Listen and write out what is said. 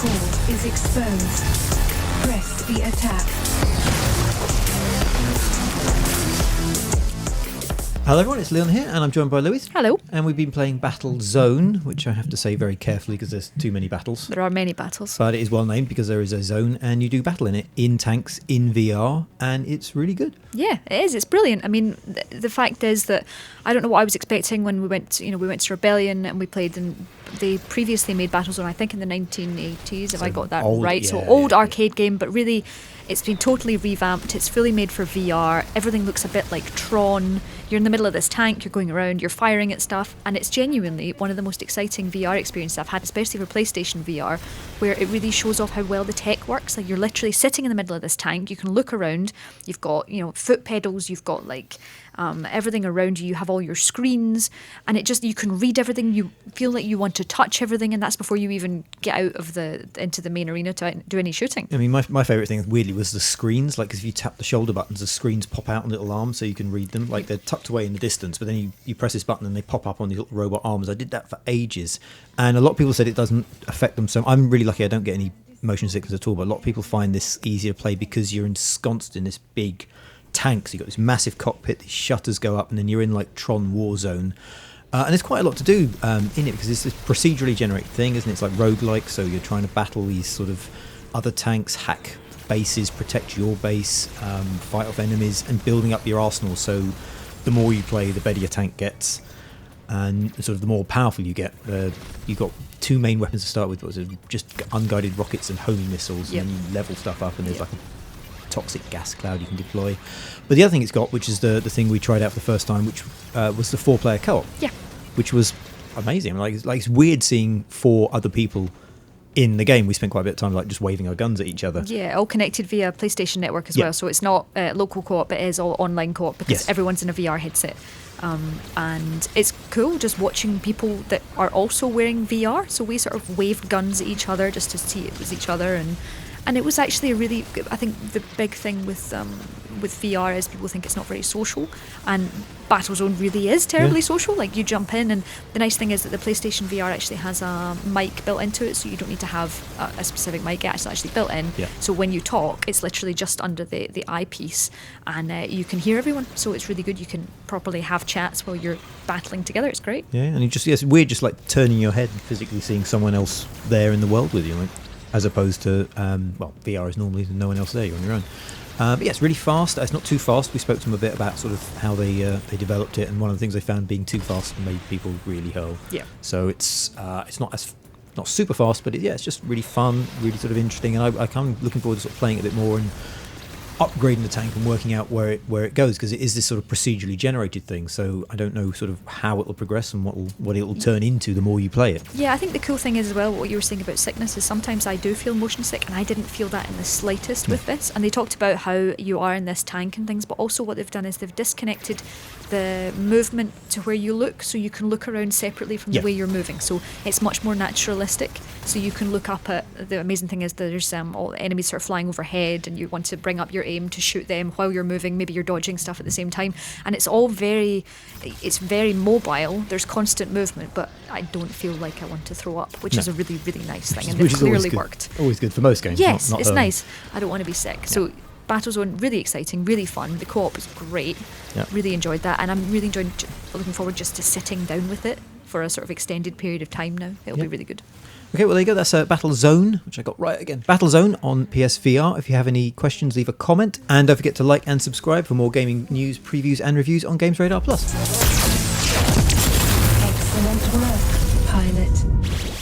core is exposed. Press the attack. Hello everyone, it's Leon here and I'm joined by Louise. Hello. And we've been playing Battlezone, which I have to say very carefully because there's too many battles. There are many battles. But it is well named because there is a zone and you do battle in it, in tanks, in VR, and it's really good. Yeah, it is. It's brilliant. I mean, the fact is that I don't know what I was expecting when we went to Rebellion and we played in. They previously made Battlezone, I think, in the 1980s, if I got that right. Yeah, so old yeah. arcade game, but really it's been totally revamped. It's fully made for VR. Everything looks a bit like Tron. You're in the middle of this tank, you're going around, you're firing at stuff, and it's genuinely one of the most exciting VR experiences I've had, especially for PlayStation VR, where it really shows off how well the tech works. Like, you're literally sitting in the middle of this tank, you can look around, you've got, foot pedals, you've got everything around you, you have all your screens, and you can read everything, you feel like you want to touch everything, and that's before you even get out of into the main arena to do any shooting. I mean, my favourite thing, weirdly, was the screens. Like, 'cause if you tap the shoulder buttons, the screens pop out on little arms so you can read them. Like, they're tucked away in the distance, but then you press this button and they pop up on these little robot arms. I did that for ages, and a lot of people said it doesn't affect them. So I'm really lucky I don't get any motion sickness at all, but a lot of people find this easier to play because you're ensconced in this big tank. So you've got this massive cockpit, these shutters go up, and then you're in like Tron Warzone. And there's quite a lot to do in it because it's this procedurally generated thing, isn't it? It's like roguelike, so you're trying to battle these sort of other tanks, hack bases, protect your base, fight off enemies, and building up your arsenal. So the more you play, the better your tank gets, and sort of the more powerful you get. You've got two main weapons to start with, which are just unguided rockets and homing missiles, and then you level stuff up, and there's like a toxic gas cloud you can deploy. But the other thing it's got, which is the thing we tried out for the first time, which was the 4-player co-op, which was amazing. It's weird seeing 4 other people in the game. We spent quite a bit of time just waving our guns at each other. Yeah, all connected via PlayStation Network as well. So it's not local co-op, it is all online co-op because everyone's in a VR headset. And it's cool just watching people that are also wearing VR. So we sort of waved guns at each other just to see it was each other, and it was actually I think the big thing with VR is people think it's not very social, and Battlezone really is terribly social. Like, you jump in, and the nice thing is that the PlayStation VR actually has a mic built into it, so you don't need to have a specific mic. It's actually built in, so when you talk, it's literally just under the eyepiece, and you can hear everyone, so it's really good. You can properly have chats while you're battling together. It's great. Yeah, and it's weird just like turning your head and physically seeing someone else there in the world with you, as opposed to VR is normally no one else there, you're on your own. But yeah, it's really fast. It's not too fast. We spoke to them a bit about sort of how they developed it, and one of the things they found being too fast made people really hurl. Yeah. So it's not super fast, but it's just really fun, really sort of interesting, and I'm kind of looking forward to sort of playing it a bit more and upgrading the tank and working out where it goes, because it is this sort of procedurally generated thing. So I don't know sort of how it will progress and what it will turn into the more you play it. Yeah, I think the cool thing is as well, what you were saying about sickness, is sometimes I do feel motion sick, and I didn't feel that in the slightest with this. And they talked about how you are in this tank and things, but also what they've done is they've disconnected the movement to where you look, so you can look around separately from the way you're moving. So it's much more naturalistic. So you can look up at, the amazing thing is that there's all the enemies sort of flying overhead, and you want to bring up your aim to shoot them while you're moving. Maybe you're dodging stuff at the same time, and it's very mobile. There's constant movement, but I don't feel like I want to throw up, which is a really, really nice thing, and it clearly worked. Always good for most games. Yes, not it's nice. I don't want to be sick. So Battlezone, really exciting, really fun. The co-op is great. Really enjoyed that, and I'm really looking forward just to sitting down with it for a sort of extended period of time now. It'll be really good. Okay, well, there you go. That's Battlezone, which I got right again. Battlezone on PSVR. If you have any questions, leave a comment. And don't forget to like and subscribe for more gaming news, previews, and reviews on GamesRadar+. Excellent work, pilot.